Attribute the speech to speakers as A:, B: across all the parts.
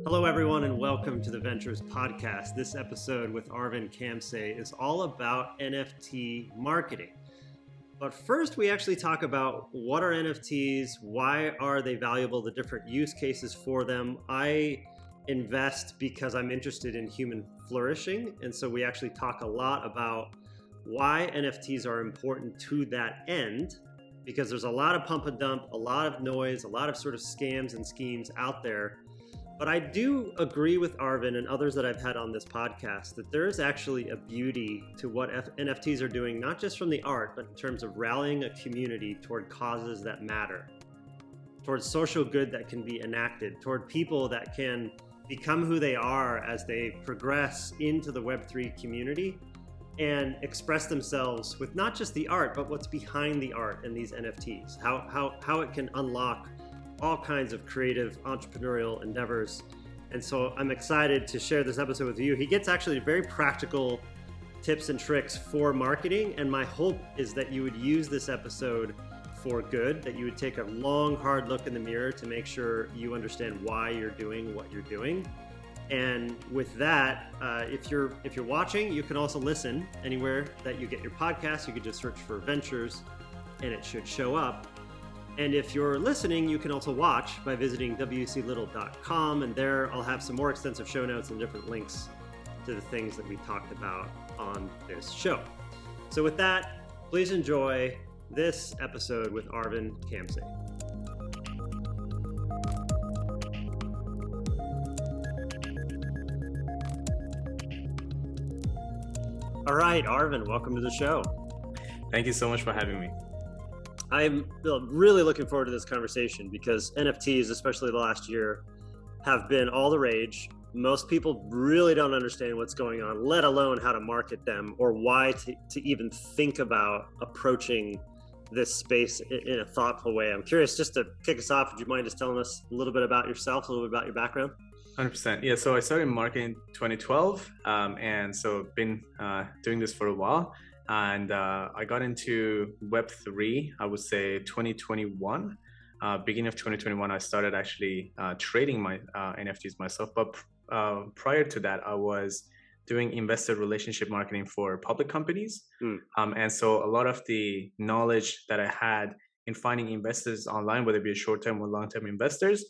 A: Hello, everyone, and welcome to the Ventures Podcast. This episode with Arvin Khamseh is all about NFT marketing. But first, we actually talk about what are NFTs, why are they valuable, the different use cases for them. I invest because I'm interested in human flourishing, and so we actually talk a lot about why NFTs are important to that end, because there's a lot of pump and dump, a lot of noise, a lot of sort of scams and schemes out there. But I do agree with Arvin and others that I've had on this podcast that there is actually a beauty to what NFTs are doing, not just from the art, but in terms of rallying a community toward causes that matter, towards social good that can be enacted, toward people that can become who they are as they progress into the Web3 community and express themselves with not just the art, but what's behind the art in these NFTs, how it can unlock all kinds of creative entrepreneurial endeavors. And so I'm excited to share this episode with you. He gets actually very practical tips and tricks for marketing. And my hope is that you would use this episode for good, that you would take a long, hard look in the mirror to make sure you understand why you're doing what you're doing. And with that, if you're watching, you can also listen anywhere that you get your podcast. You could just search for Ventures and it should show up. And if you're listening, you can also watch by visiting wclittle.com, and there I'll have some more extensive show notes and different links to the things that we talked about on this show. So with that, please enjoy this episode with Arvin Khamseh. All right, Arvin, welcome to the show.
B: Thank you so much for having me.
A: I'm really looking forward to this conversation because NFTs, especially the last year, have been all the rage. Most people really don't understand what's going on, let alone how to market them or why to even think about approaching this space in a thoughtful way. I'm curious, just to kick us off, would you mind just telling us a little bit about yourself, a little bit about your background?
B: 100%. Yeah, so I started marketing in 2012, and so been doing this for a while. And I got into Web3, I would say 2021. Beginning of 2021, I started actually trading my NFTs myself. But prior to that, I was doing investor relationship marketing for public companies. And so a lot of the knowledge that I had in finding investors online, whether it be short-term or long-term investors,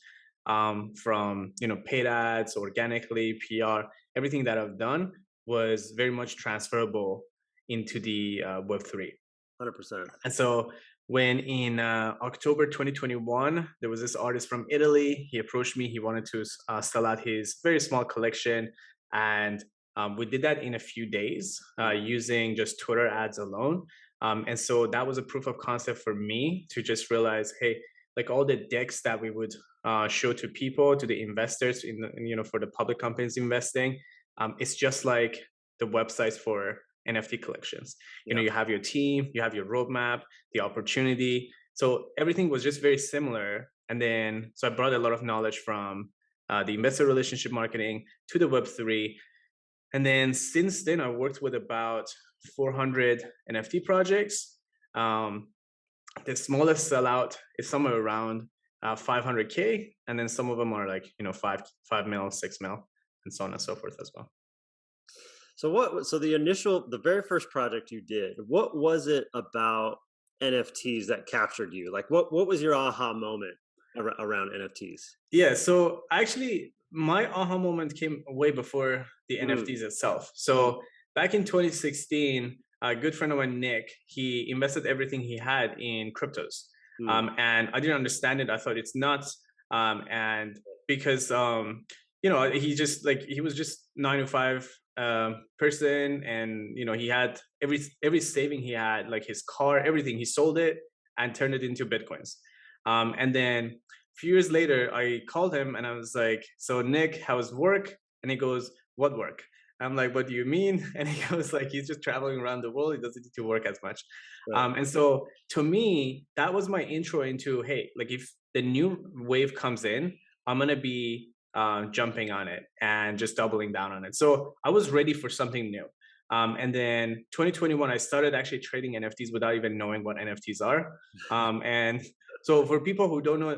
B: from paid ads, organically, PR, everything that I've done was very much transferable into the Web3.
A: 100%.
B: And so when in October 2021, there was this artist from Italy. He approached me. He wanted to sell out his very small collection. And we did that in a few days using just Twitter ads alone. And so that was a proof of concept for me to just realize, hey, like all the decks that we would show to people, to the investors, for the public companies investing, it's just like the websites for NFT collections. You have your team, you have your roadmap, the opportunity. So everything was just very similar. And then, so I brought a lot of knowledge from the investor relationship marketing to the Web3. And then since then, I worked with about 400 NFT projects. The smallest sellout is somewhere around 500K. And then some of them are like, 5 mil, 6 mil, and so on and so forth as well.
A: So the very first project you did, what was it about NFTs that captured you? Like what was your aha moment around NFTs?
B: Yeah, so actually my aha moment came way before the NFTs itself. So back in 2016, a good friend of mine, Nick, he invested everything he had in cryptos. And I didn't understand it. I thought it's nuts. And because, he was just 9 to 5 person, and he had every saving he had, like his car, everything. He sold it and turned it into bitcoins. And then a few years later, I called him and I was like, "So Nick, how's work?" And he goes, "What work?" I'm like, "What do you mean?" And he goes like, "He's just traveling around the world. He doesn't need to work as much." Right. And so to me, that was my intro into, hey, like if the new wave comes in, I'm gonna be jumping on it and just doubling down on it. So I was ready for something new. And then 2021, I started actually trading NFTs without even knowing what NFTs are. And so for people who don't know,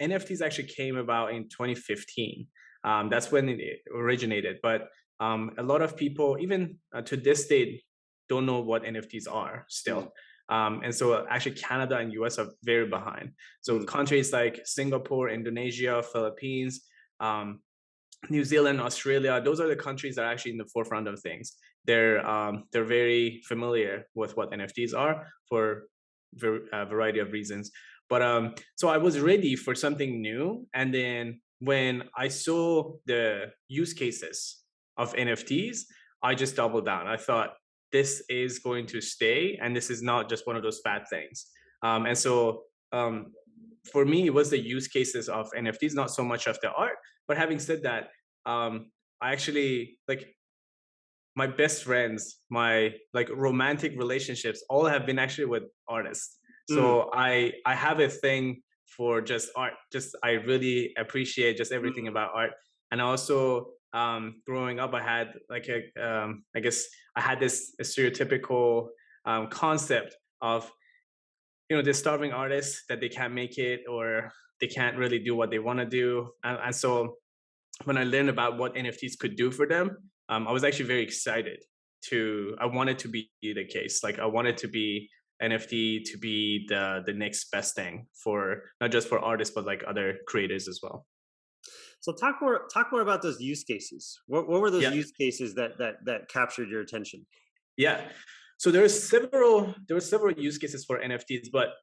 B: NFTs actually came about in 2015. That's when it originated. But a lot of people, even to this date, don't know what NFTs are still. And so actually Canada and US are very behind. So countries like Singapore, Indonesia, Philippines, New Zealand, Australia, those are the countries that are actually in the forefront of things. They're very familiar with what NFTs are for a variety of reasons. But so I was ready for something new, and then when I saw the use cases of NFTs, I just doubled down. I thought this is going to stay, and this is not just one of those bad things. And so for me, it was the use cases of NFTs, not so much of the art. But having said that, I actually like my best friends, my like romantic relationships, all have been actually with artists. So I have a thing for just art. Just I really appreciate just everything about art. And also growing up, I had like a I guess I had this stereotypical concept of the starving artists that they can't make it or they can't really do what they want to do. And so when I learned about what NFTs could do for them, I was actually very excited I wanted to be the case. Like I wanted to be NFT to be the next best thing for not just for artists, but like other creators as well.
A: So talk more about those use cases. What were those
B: Yeah.
A: use cases that captured your attention?
B: Yeah. So there were several use cases for NFTs, but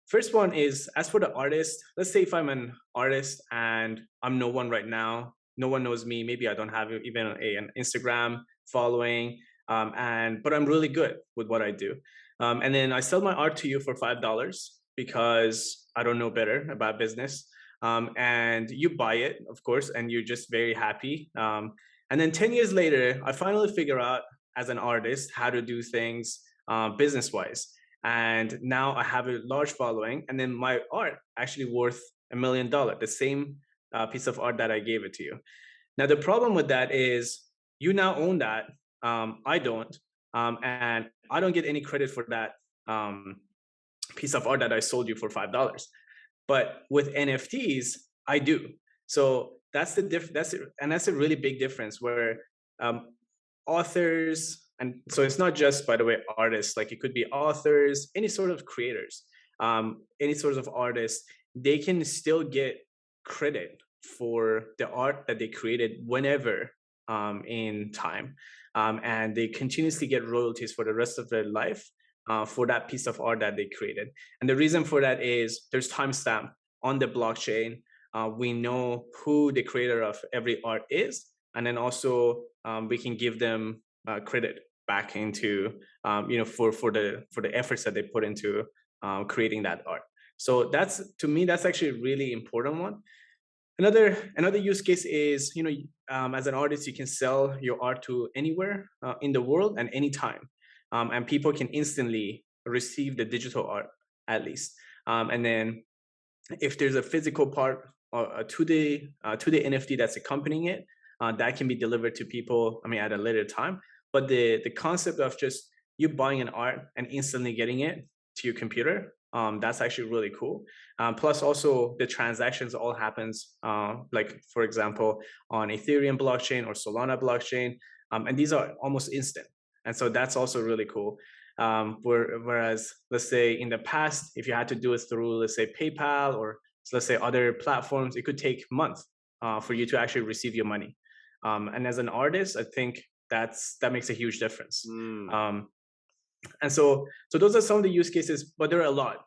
B: first one is as for the artist, let's say if I'm an artist and I'm no one right now, no one knows me, maybe I don't have even an Instagram following, but I'm really good with what I do. And then I sell my art to you for $5 because I don't know better about business. And you buy it, of course, and you're just very happy. And then 10 years later, I finally figure out as an artist how to do things business wise. And now I have a large following, and then my art actually worth $1 million, the same piece of art that I gave it to you. Now, the problem with that is you now own that. I don't. And I don't get any credit for that piece of art that I sold you for $5. But with NFTs, I do. So that's that's a really big difference where authors, and so it's not just, by the way, artists, like it could be authors, any sort of creators, any sort of artists, they can still get credit for the art that they created whenever in time. And they continuously get royalties for the rest of their life for that piece of art that they created. And the reason for that is there's timestamp on the blockchain. We know who the creator of every art is, and then also we can give them credit back into for the efforts that they put into creating that art. So that's, to me, that's actually a really important one. Another use case is as an artist, you can sell your art to anywhere in the world and anytime, and people can instantly receive the digital art at least. And then if there's a physical part to the NFT that's accompanying it, that can be delivered to people, I mean, at a later time. But the concept of just you buying an art and instantly getting it to your computer, that's actually really cool. Plus also the transactions all happens, like for example, on Ethereum blockchain or Solana blockchain. And these are almost instant. And so that's also really cool. Whereas let's say in the past, if you had to do it through, let's say PayPal or let's say other platforms, it could take months for you to actually receive your money. And as an artist, I think that makes a huge difference. And so those are some of the use cases, but there are a lot.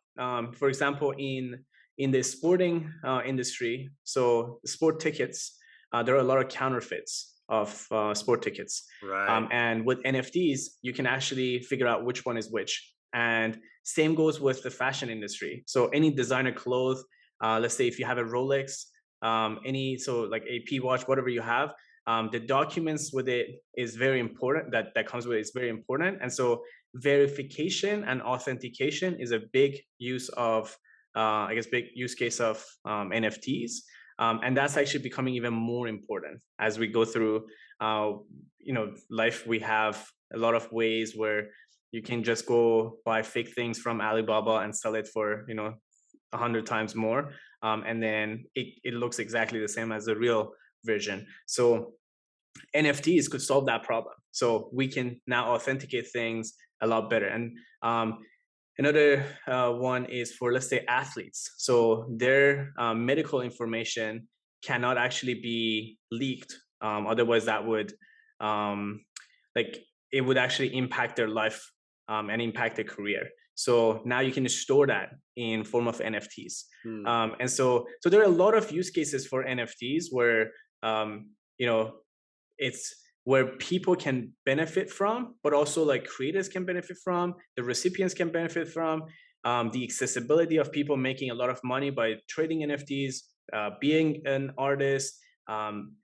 B: For example, in the sporting industry, so sport tickets, there are a lot of counterfeits of sport tickets.
A: Right.
B: And with NFTs, you can actually figure out which one is which. And same goes with the fashion industry. So any designer clothes, let's say if you have a Rolex, so like AP watch, whatever you have, the documents with it is very important. That comes with it is very important. And so verification and authentication is a big use of, big use case of NFTs. And that's actually becoming even more important as we go through, life. We have a lot of ways where you can just go buy fake things from Alibaba and sell it for, 100 times more. And then it looks exactly the same as the real version. So NFTs could solve that problem. So we can now authenticate things a lot better. And another one is for, let's say, athletes. So their medical information cannot actually be leaked. Otherwise, that would like it would actually impact their life and impact their career. So now you can store that in form of NFTs. And so there are a lot of use cases for NFTs where it's where people can benefit from, but also like creators can benefit from, the recipients can benefit from, the accessibility of people making a lot of money by trading NFTs, being an artist.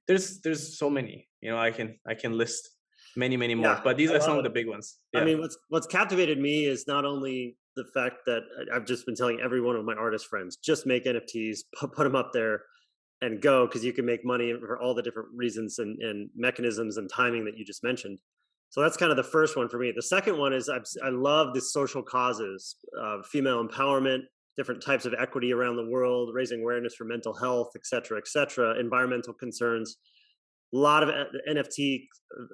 B: There's so many, I can list many more, but these are some of the big ones.
A: I mean, what's captivated me is not only the fact that I've just been telling every one of my artist friends, just make NFTs, put them up there and go, because you can make money for all the different reasons and mechanisms and timing that you just mentioned. So that's kind of the first one for me. The second one is I love the social causes, female empowerment, different types of equity around the world, raising awareness for mental health, et cetera, environmental concerns. A lot of NFT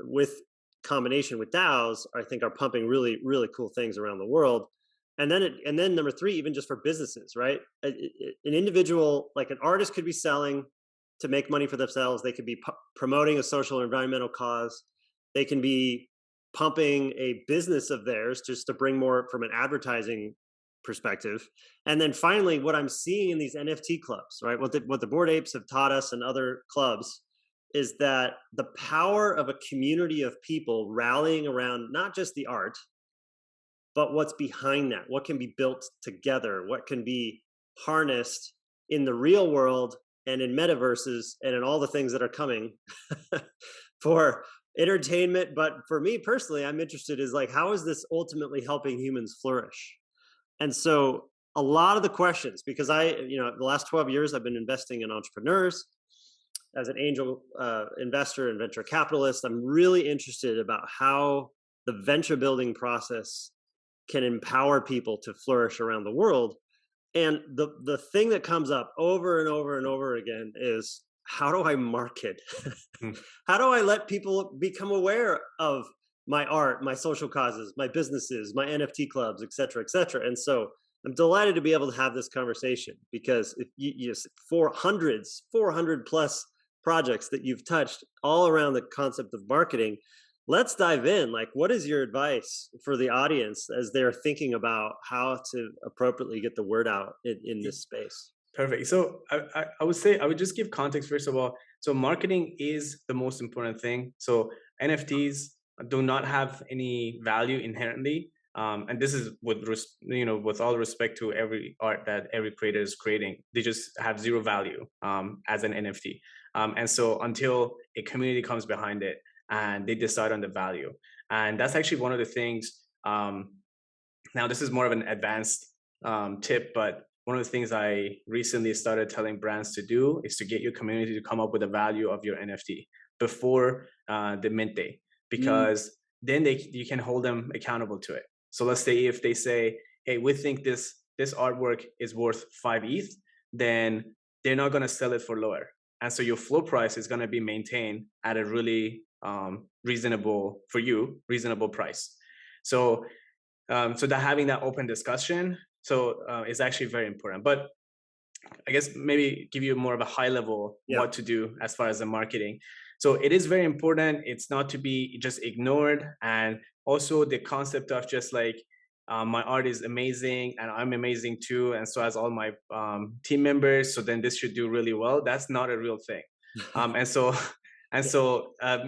A: with combination with DAOs, I think, are pumping really, really cool things around the world. And then number three, even just for businesses, right? An individual, like an artist, could be selling to make money for themselves. They could be promoting a social or environmental cause. They can be pumping a business of theirs just to bring more from an advertising perspective. And then finally, what I'm seeing in these NFT clubs, right? What the Bored Apes have taught us and other clubs is that the power of a community of people rallying around not just the art, but what's behind that, what can be built together, what can be harnessed in the real world and in metaverses and in all the things that are coming for entertainment. But for me personally, I'm interested is like, how is this ultimately helping humans flourish? And so a lot of the questions, because the last 12 years, I've been investing in entrepreneurs as an angel investor and venture capitalist. I'm really interested about how the venture building process can empower people to flourish around the world. And the thing that comes up over and over and over again is, how do I market? How do I let people become aware of my art, my social causes, my businesses, my NFT clubs, et cetera, et cetera? And so I'm delighted to be able to have this conversation, because if you 400 plus projects that you've touched all around the concept of marketing. Let's dive in. Like, what is your advice for the audience as they're thinking about how to appropriately get the word out in this space?
B: Perfect. So I would say, I would just give context first of all. So marketing is the most important thing. So NFTs do not have any value inherently. And this is with all respect to every art that every creator is creating, they just have zero value as an NFT. And so until a community comes behind it and they decide on the value, and that's actually one of the things. Now this is more of an advanced tip, but one of the things I recently started telling brands to do is to get your community to come up with the value of your NFT before the mint day, because then you can hold them accountable to it. So let's say if they say, hey, we think this artwork is worth 5 ETH, then they're not going to sell it for lower. And so your floor price is going to be maintained at a really reasonable price. So that having that open discussion is actually very important. But I guess maybe give you more of a high level what to do as far as the marketing. So it is very important. It's not to be just ignored. And also the concept of just like, my art is amazing and I'm amazing too, and so as all my team members, so then this should do really well. That's not a real thing.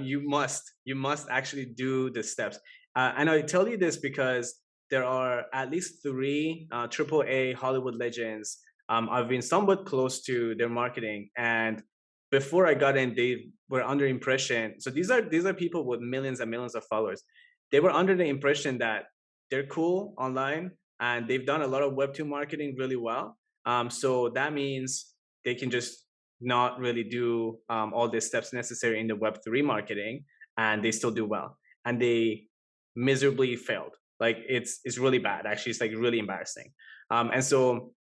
B: You must actually do the steps. And I tell you this because there are at least 3 AAA Hollywood legends. I've been somewhat close to their marketing, and before I got in, they were under impression. So these are people with millions and millions of followers. They were under the impression that they're cool online and they've done a lot of Web2 marketing really well. So that means they can just not really do all the steps necessary in the Web3 marketing, and they still do well. And they miserably failed. Like it's really bad. Actually, it's like really embarrassing. And so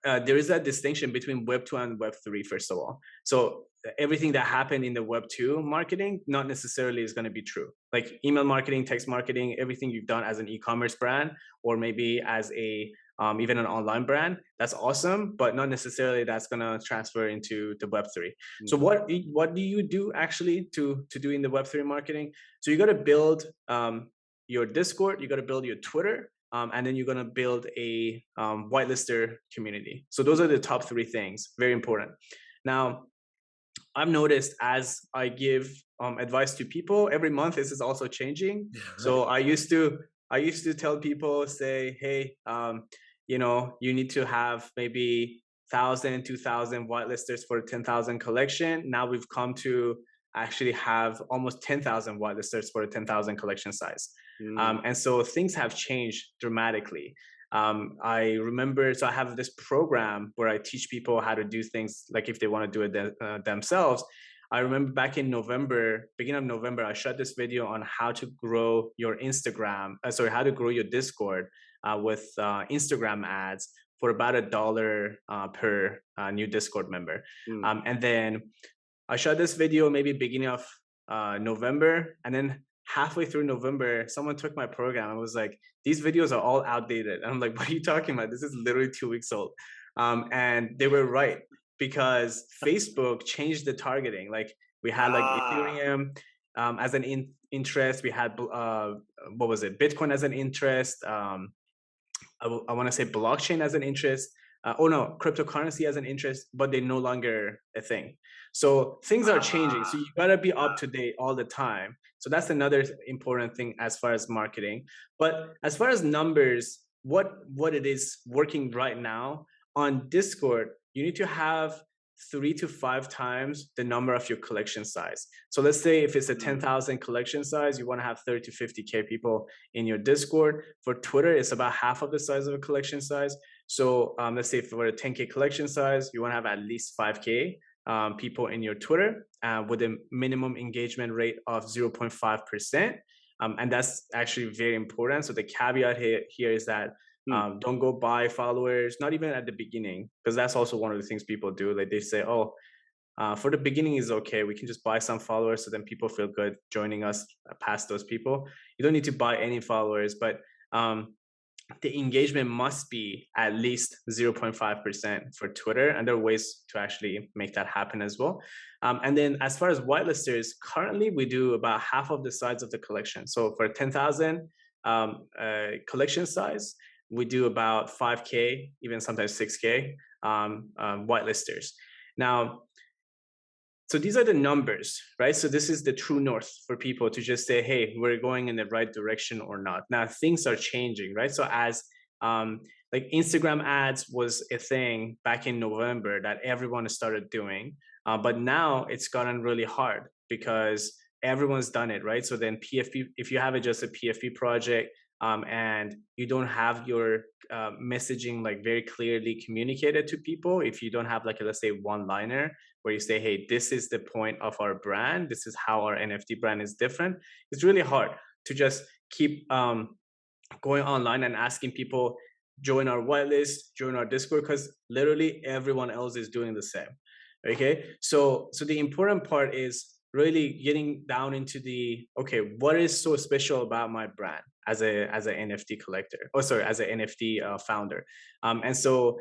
B: there is that distinction between Web 2 and Web 3, first of all. So everything that happened in the Web 2 marketing, not necessarily is going to be true. Like email marketing, text marketing, everything you've done as an e-commerce brand, or maybe as a even an online brand, that's awesome, but not necessarily that's going to transfer into the Web 3. So what do you do actually to do in the Web 3 marketing? So you got to build your Discord, you got to build your Twitter, and then you're going to build a whitelister community. So those are the top three things, very important. Now, I've noticed as I give advice to people every month, this is also changing. So I used to tell people, say, hey, you need to have maybe 1,000, 2,000 whitelisters for a 10,000 collection. Now we've come to actually have almost 10,000 whitelisters for a 10,000 collection size. And so things have changed dramatically. I remember, so I have this program where I teach people how to do things like if they want to do it themselves. I remember back in November, beginning of November, I shot this video on how to grow your how to grow your Discord with Instagram ads for about $1 per new Discord member. And then I shot this video maybe beginning of November, and then halfway through November, someone took my program and was like, these videos are all outdated. And I'm like, what are you talking about? This is literally 2 weeks old. And they were right, because Facebook changed the targeting. Like we had like Ethereum as an interest. We had, what was it? Bitcoin as an interest. I want to say blockchain as an interest. Cryptocurrency as an interest, but they're no longer a thing. So things are changing. So you gotta be up to date all the time. So that's another important thing as far as marketing. But as far as numbers, what it is working right now on Discord, you need to have 3 to 5 times the number of your collection size. So let's say if it's a 10,000 collection size, you want to have 30 to 50K people in your Discord. For Twitter, it's about half of the size of a collection size. So let's say for a 10K collection size, you want to have at least 5K people in your Twitter with a minimum engagement rate of 0.5%. And that's actually very important. So the caveat here is that don't go buy followers, not even at the beginning, because that's also one of the things people do. Like they say, for the beginning is okay. We can just buy some followers so then people feel good joining us past those people. You don't need to buy any followers, but the engagement must be at least 0.5% for Twitter. And there are ways to actually make that happen as well. And then as far as whitelisters, currently we do about half of the size of the collection. So for 10,000 collection size, we do about 5K, even sometimes 6K whitelisters. Now, so these are the numbers, right? So this is the true north for people to just say, hey, we're going in the right direction or not. Now things are changing, right? So as like Instagram ads was a thing back in November that everyone started doing, but now it's gotten really hard because everyone's done it, right? So then PFP, if you have just a PFP project, and you don't have your messaging like very clearly communicated to people, if you don't have like let's say one-liner where you say, hey, this is the point of our brand, this is how our NFT brand is different, it's really hard to just keep going online and asking people, join our whitelist, join our Discord, because literally everyone else is doing the same. Okay, so the important part is really getting down into the, okay, what is so special about my brand as an NFT collector, as an NFT founder. And so,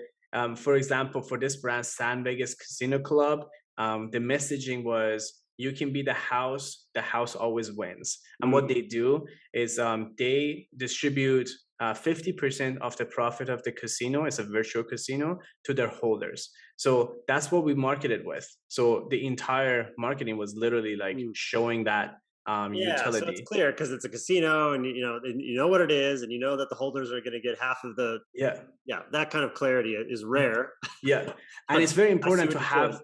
B: for example, for this brand, San Vegas Casino Club, the messaging was, you can be the house always wins. And what they do is they distribute 50% of the profit of the casino, it's a virtual casino, to their holders. So that's what we marketed with. So the entire marketing was literally like showing that utility.
A: So it's clear because it's a casino, and you know what it is, and you know that the holders are going to get half of the that kind of clarity is rare.
B: And it's very important to have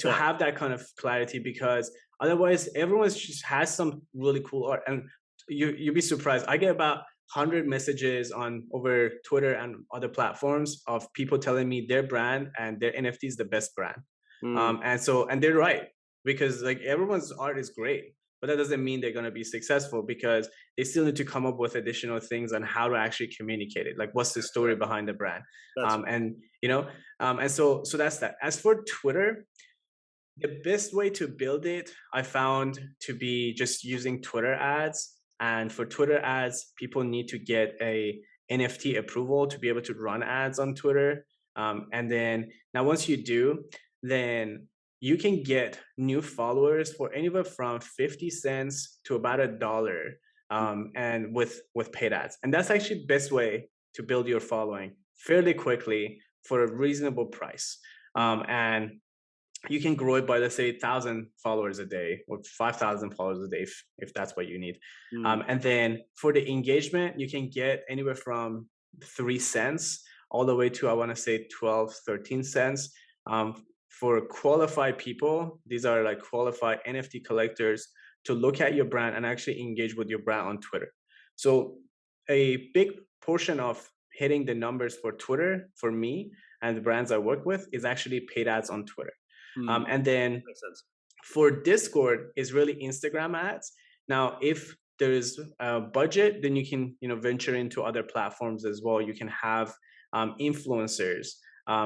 B: have that kind of clarity, because otherwise everyone just has some really cool art, and you'd be surprised. I get about 100 messages over Twitter and other platforms of people telling me their brand and their NFT is the best brand. And they're right, because like everyone's art is great. but that doesn't mean they're going to be successful because they still need to come up with additional things on how to actually communicate it. Like, what's the story behind the brand?
A: That's right.
B: And so that's that. As for Twitter, the best way to build it, I found to be just using Twitter ads. And for Twitter ads, people need to get a NFT approval to be able to run ads on Twitter. And then now once you do, then you can get new followers for anywhere from 50 cents to about $1, and with paid ads. And that's actually the best way to build your following fairly quickly for a reasonable price. And you can grow it by, let's say, 1,000 followers a day or 5,000 followers a day if that's what you need. And then for the engagement, you can get anywhere from 3 cents all the way to, I want to say, 12, 13 cents. For qualified people, these are like qualified NFT collectors to look at your brand and actually engage with your brand on Twitter. So a big portion of hitting the numbers for Twitter for me and the brands I work with is actually paid ads on Twitter. And then for Discord is really Instagram ads. Now, if there is a budget, then you can, venture into other platforms as well. You can have influencers.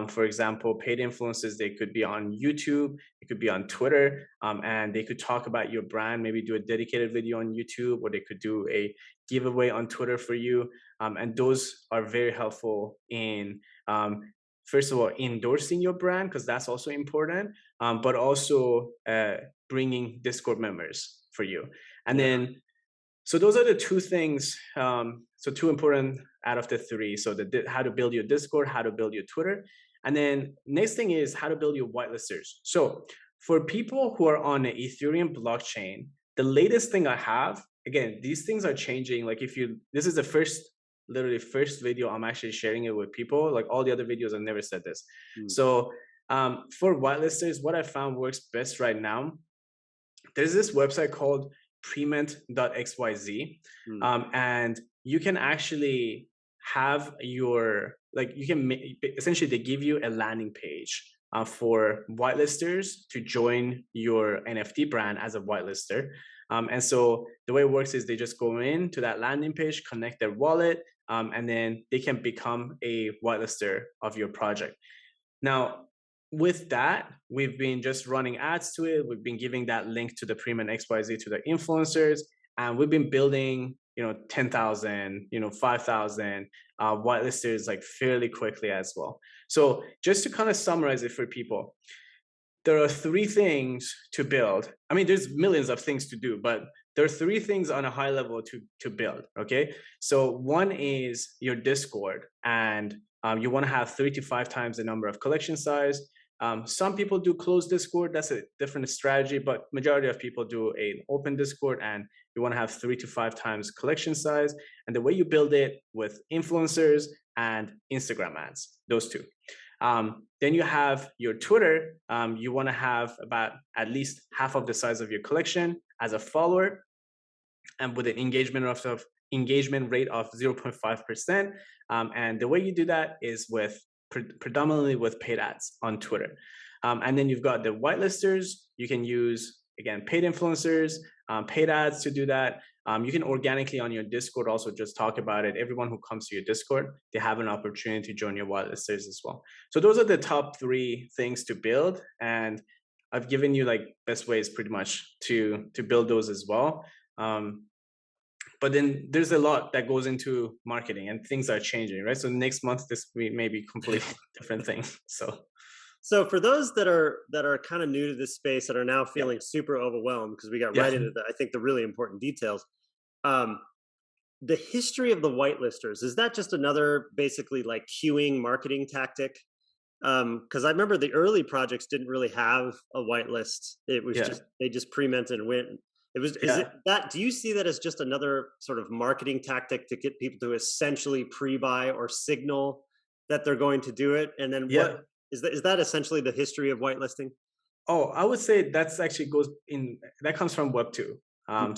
B: For example, paid influencers, they could be on YouTube, it could be on Twitter, and they could talk about your brand, maybe do a dedicated video on YouTube, or they could do a giveaway on Twitter for you. And those are very helpful in first of all, endorsing your brand, because that's also important, but also bringing Discord members for you. And then, so those are the two things. So two important out of the three. So how to build your Discord, how to build your Twitter. And then next thing is how to build your whitelisters. So for people who are on the Ethereum blockchain, the latest thing I have, again, these things are changing. Like this is the literally first video I'm actually sharing it with people. Like all the other videos, I've never said this. So for whitelisters, what I found works best right now, there's this website called prement.xyz. And you can actually have essentially they give you a landing page for whitelisters to join your NFT brand as a whitelister. And so the way it works is they just go into that landing page, connect their wallet, and then they can become a whitelister of your project. Now, with that, we've been just running ads to it. We've been giving that link to the Prement XYZ to the influencers, and we've been building, 10,000, 5,000 whitelisters like fairly quickly as well. So just to kind of summarize it for people, there are 3 things to build. I mean, there's millions of things to do, but there are 3 things on a high level to build, okay? So one is your Discord, and you want to have 3 to 5 times the number of collection size. Some people do closed Discord. That's a different strategy, but majority of people do an open Discord, and you want to have 3 to 5 times collection size. And the way you build it with influencers and Instagram ads, those 2. Then you have your Twitter. You want to have about at least half of the size of your collection as a follower, and with an engagement rate of 0.5%. And the way you do that is with predominantly with paid ads on Twitter. And then you've got the whitelisters. You can use, again, paid influencers, paid ads to do that. You can organically on your Discord also just talk about it. Everyone who comes to your Discord, they have an opportunity to join your whitelisters as well. So those are the top 3 things to build. And I've given you like best ways pretty much to build those as well. But then there's a lot that goes into marketing, and things are changing, right? So next month, this may be completely different thing.
A: So for those that are kind of new to this space that are now feeling super overwhelmed, because we got right into I think the really important details. The history of the whitelisters, is that just another basically like queuing marketing tactic? Because I remember the early projects didn't really have a whitelist. It was just they just pre-mented and went. Is it that? Do you see that as just another sort of marketing tactic to get people to essentially pre-buy or signal that they're going to do it? And then what is that essentially the history of whitelisting?
B: Oh, I would say that's actually that comes from Web 2. And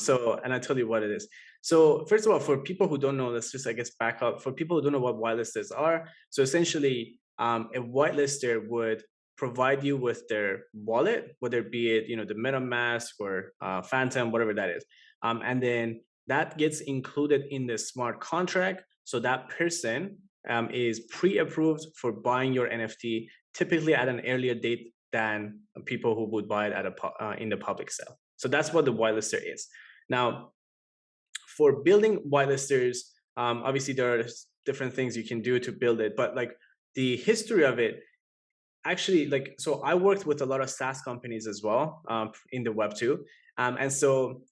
B: I'll tell you what it is. So first of all, for people who don't know, let's just, I guess, back up. For people who don't know what whitelisters are, so essentially a whitelister would provide you with their wallet, whether it be it, the MetaMask or Phantom, whatever that is. And then that gets included in the smart contract. So that person is pre-approved for buying your NFT, typically at an earlier date than people who would buy it in the public sale. So that's what the whitelister is. Now, for building whitelisters, obviously there are different things you can do to build it, but like the history of it, actually, like, so I worked with a lot of SaaS companies as well in the Web 2. And so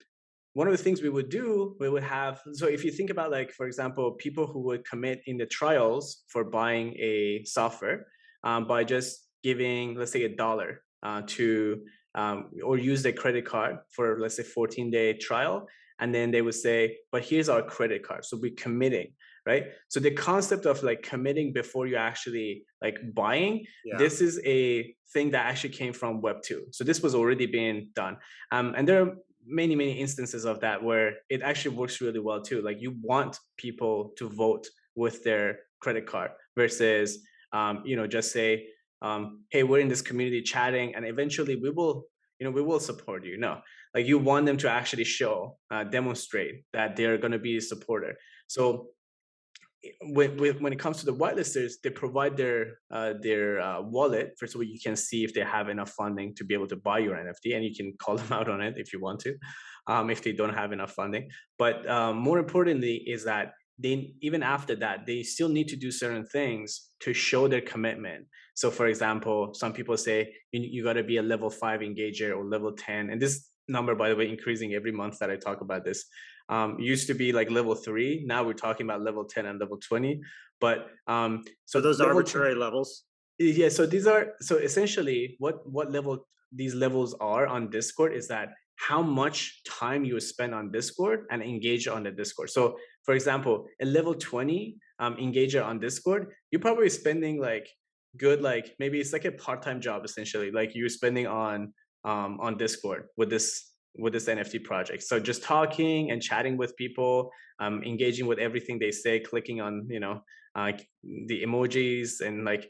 B: one of the things we would do, we would have, so if you think about, like, for example, people who would commit in the trials for buying a software by just giving, let's say, $1 to, or use their credit card for, let's say, 14-day trial. And then they would say, but here's our credit card. So we're committing, right? So the concept of like committing before you actually like buying, this is a thing that actually came from Web 2. So this was already being done. And there are many instances of that where it actually works really well too. Like you want people to vote with their credit card versus, just say, hey, we're in this community chatting and eventually we will support you. No, like you want them to actually show, demonstrate that they're going to be a supporter. So when it comes to the whitelisters, they provide their wallet for, so you can see if they have enough funding to be able to buy your NFT, and you can call them out on it if you want to, if they don't have enough funding. But more importantly is that they, even after that, they still need to do certain things to show their commitment. So for example, some people say you got to be a level 5 engager or level 10. And this number, by the way, increasing every month that I talk about this. Used to be like level 3. Now we're talking about level 10 and level 20. But
A: so those arbitrary levels?
B: Yeah. So these are, so essentially what level these levels are on Discord is that how much time you spend on Discord and engage on the Discord. So for example, a level 20 engager on Discord, you're probably spending like good, like maybe it's like a part-time job essentially. Like you're spending on Discord with this NFT project. So just talking and chatting with people, engaging with everything they say, clicking on, the emojis and like,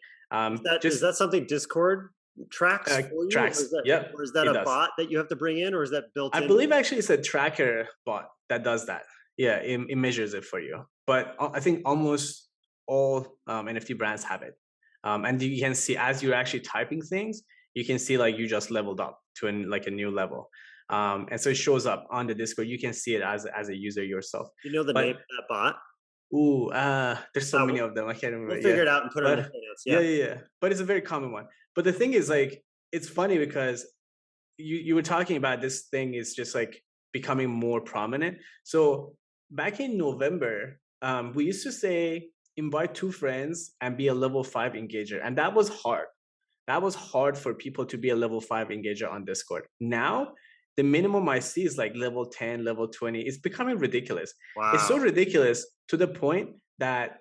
A: is that something Discord tracks for you?
B: Tracks.
A: Or is that a bot that you have to bring in, or is that built in?
B: I believe actually it's a tracker bot that does that. Yeah, it measures it for you. But I think almost all NFT brands have it. And you can see as you're actually typing things, you can see like you just leveled up to a new level. And so it shows up on the Discord. You can see it as a user yourself.
A: You know the name of that bot?
B: Ooh, there's so many of them. I can't remember.
A: We'll figure it out and put it in the notes.
B: Yeah. But it's a very common one. But the thing is, like, it's funny because you were talking about this thing is just like becoming more prominent. So back in November, we used to say invite 2 friends and be a level 5 engager, and that was hard. That was hard for people to be a level 5 engager on Discord. Now, the minimum I see is like level 10, level 20. It's becoming ridiculous.
A: Wow.
B: It's so ridiculous to the point that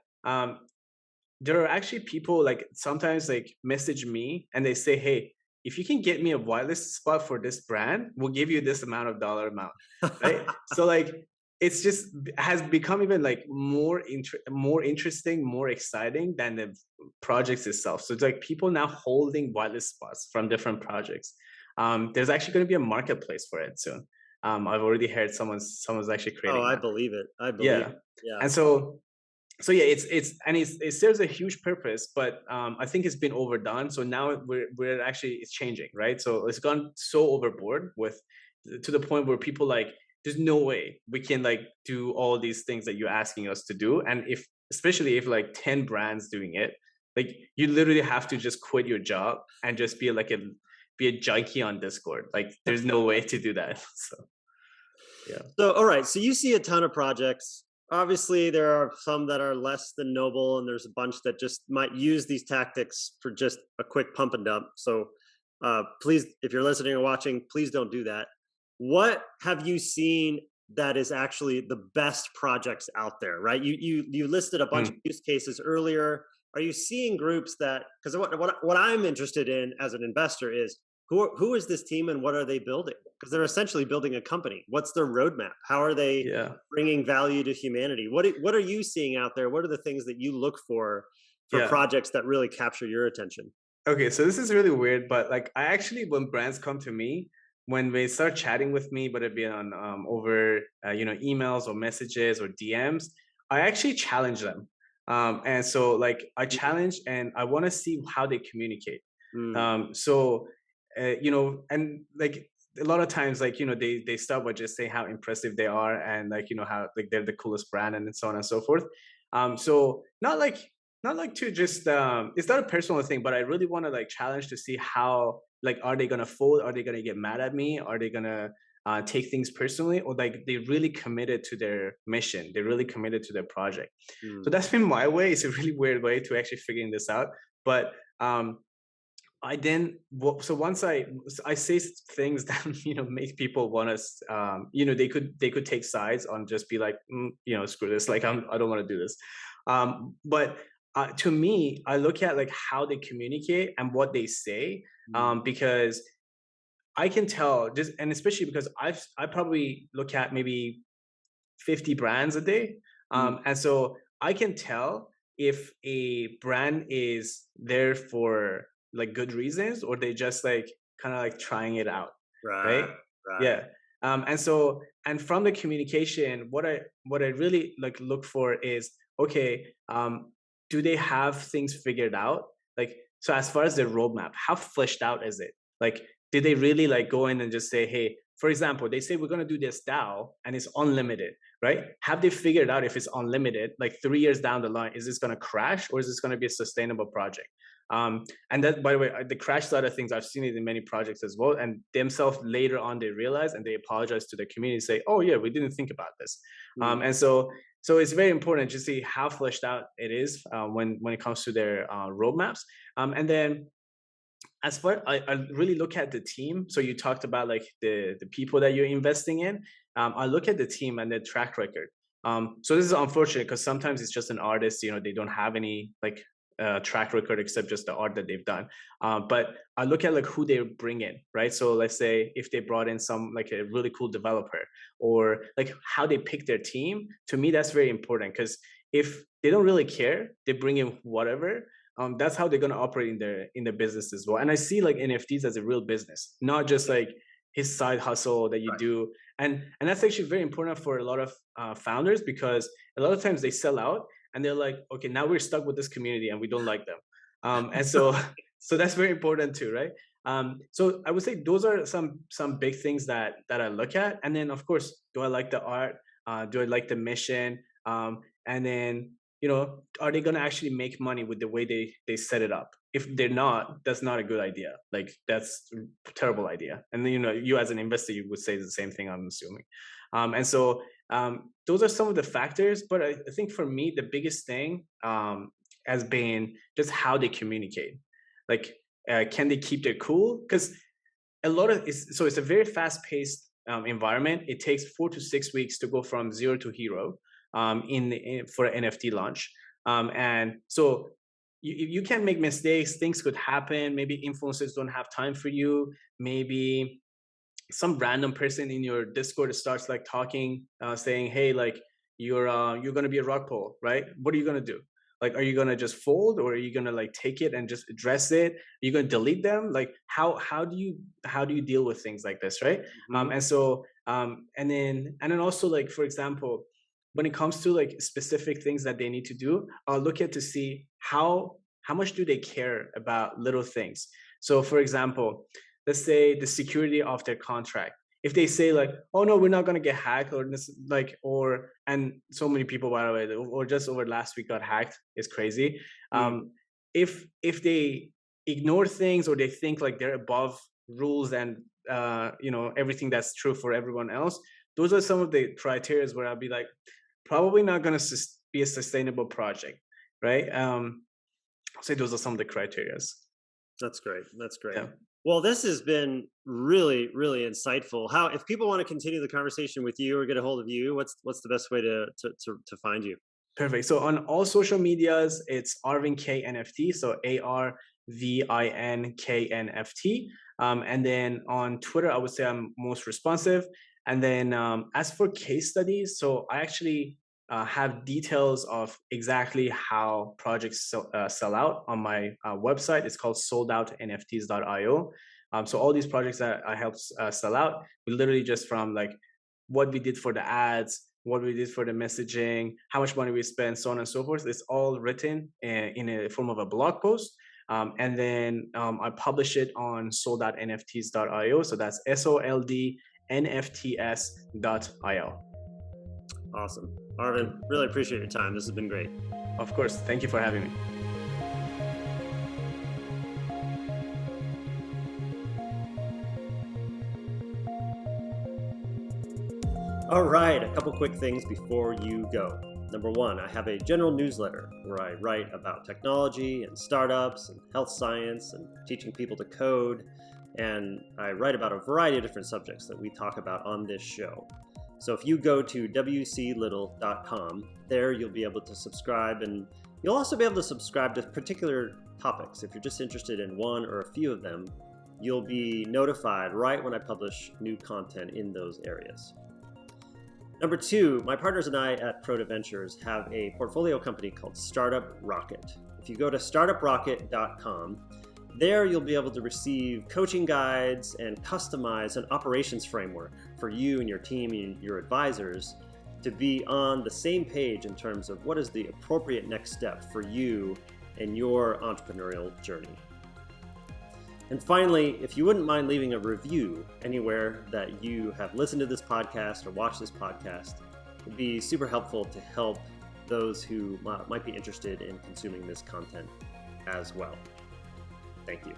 B: there are actually people like sometimes like message me and they say, hey, if you can get me a whitelist spot for this brand, we'll give you this amount of dollar amount, right? So like, it's just has become even like more interesting, more exciting than the projects itself. So it's like people now holding whitelist spots from different projects. There's actually going to be a marketplace for it soon. I've already heard someone's actually creating.
A: Oh, I believe it. Yeah.
B: And so yeah, it serves a huge purpose, but I think it's been overdone. So now we're actually, it's changing, right? So it's gone so overboard to the point where people like, there's no way we can like do all these things that you're asking us to do. And especially if like 10 brands doing it, like you literally have to just quit your job and just be a junkie on Discord. Like there's no way to do that. So yeah.
A: So all right, so you see a ton of projects. Obviously there are some that are less than noble, and there's a bunch that just might use these tactics for just a quick pump and dump. So please, if you're listening or watching, please don't do that. What have you seen that is actually the best projects out there, right? You listed a bunch of use cases earlier. Are you seeing groups that, because what I'm interested in as an investor is who is this team and what are they building? Because they're essentially building a company. What's their roadmap? How are they bringing value to humanity? What are you seeing out there? What are the things that you look for projects that really capture your attention?
B: Okay, so this is really weird, but like I actually, when brands come to me, when they start chatting with me, whether it be on over emails or messages or DMs, I actually challenge them. And so like I
A: Mhm.
B: challenge and I want to see how they communicate.
A: Mm,
B: And like a lot of times, like they start by just saying how impressive they are and like how like they're the coolest brand and so on and so forth. So not like to just it's not a personal thing, but I really want to like challenge to see how, like, are they gonna fold, are they gonna get mad at me, are they gonna take things personally, or like they really committed to their mission, they're really committed to their project. So
A: mm.
B: that's been my way. It's a really weird way to actually figuring this out, but I then so once I say things that make people want us, they could take sides on, just be like, screw this, like I don't want to do this. But to me, I look at like how they communicate and what they say,
A: Mm,
B: because I can tell, just, and especially because I probably look at maybe 50 brands a day.
A: mm.
B: And so I can tell if a brand is there for like good reasons, or they just like kind of like trying it out.
A: Right,
B: Right.
A: right.
B: Yeah. And from the communication, what I really like look for is, okay, do they have things figured out? Like, so as far as their roadmap, how fleshed out is it? Like, did they really like go in and just say, hey, for example, they say we're going to do this DAO and it's unlimited, right? Have they figured out if it's unlimited, like 3 years down the line, is this going to crash or is this going to be a sustainable project? And that, by the way, the crash side of things, I've seen it in many projects as well. And themselves later on, they realize and they apologize to the community, say, "Oh yeah, we didn't think about this."
A: Mm,
B: And so it's very important to see how fleshed out it is when it comes to their roadmaps. And then as far I really look at the team. So you talked about like the people that you're investing in. I look at the team and their track record. So this is unfortunate because sometimes it's just an artist, they don't have any like track record except just the art that they've done. But I look at like who they bring in, right? So let's say if they brought in some like a really cool developer, or like how they pick their team. To me, that's very important, because if they don't really care, they bring in whatever, that's how they're going to operate in their business as well. And I see like NFTs as a real business, not just like his side hustle that you
A: right.
B: do. And that's actually very important for a lot of founders, because a lot of times they sell out and they're like, okay, now we're stuck with this community and we don't like them. And so so that's very important too, right? So I would say those are some big things that I look at. And then of course, do I like the art? Do I like the mission? And then, are they going to actually make money with the way they set it up? If they're not, that's not a good idea. Like, that's a terrible idea. And then, you as an investor, you would say the same thing, I'm assuming. And so those are some of the factors. But I think for me, the biggest thing has been just how they communicate. Like, can they keep their cool? Because it's a very fast paced environment. It takes 4 to 6 weeks to go from zero to hero for an NFT launch. And so you can make mistakes. Things could happen. Maybe influencers don't have time for you. Maybe some random person in your Discord starts like talking, saying, "Hey, like you're gonna be a rug pull, right? What are you gonna do? Like, are you gonna just fold, or are you gonna like take it and just address it? Are you gonna delete them? Like, how do you deal with things like this, right?
A: Hmm.
B: And then also, like, for example, when it comes to like specific things that they need to do, I'll look at to see how much do they care about little things. So, for example, let's say the security of their contract. If they say like, "Oh no, we're not gonna get hacked," or this, like, and so many people, by the way, or just over last week got hacked, is crazy.
A: Mm.
B: If they ignore things, or they think like they're above rules and everything that's true for everyone else, those are some of the criteria where I'll be like, probably not gonna be a sustainable project, right? I'll say those are some of the criterias.
A: That's great. That's great.
B: Yeah.
A: Well, this has been really, really insightful. How, if people want to continue the conversation with you or get a hold of you, what's the best way to find you?
B: Perfect. So on all social medias, it's Arvin K NFT. So ARVINKNFT. And then on Twitter, I would say I'm most responsive. And then as for case studies, so I actually have details of exactly how projects sell out on my website. It's called soldoutnfts.io. So all these projects that I help sell out, we literally just from like what we did for the ads, what we did for the messaging, how much money we spent, so on and so forth. It's all written in a form of a blog post. And then I publish it on soldoutnfts.io. So that's soldnfts.io.
A: Awesome. Arvin, really appreciate your time. This has been great.
B: Of course. Thank you for having me.
A: All right, a couple quick things before you go. Number one, I have a general newsletter where I write about technology and startups and health science and teaching people to code. And I write about a variety of different subjects that we talk about on this show. So if you go to wclittle.com, there you'll be able to subscribe, and you'll also be able to subscribe to particular topics. If you're just interested in one or a few of them, you'll be notified right when I publish new content in those areas. Number two, my partners and I at Proto Ventures have a portfolio company called Startup Rocket. If you go to startuprocket.com, there you'll be able to receive coaching guides and customize an operations framework for you and your team and your advisors to be on the same page in terms of what is the appropriate next step for you and your entrepreneurial journey. And finally, if you wouldn't mind leaving a review anywhere that you have listened to this podcast or watched this podcast, it would be super helpful to help those who might be interested in consuming this content as well. Thank you.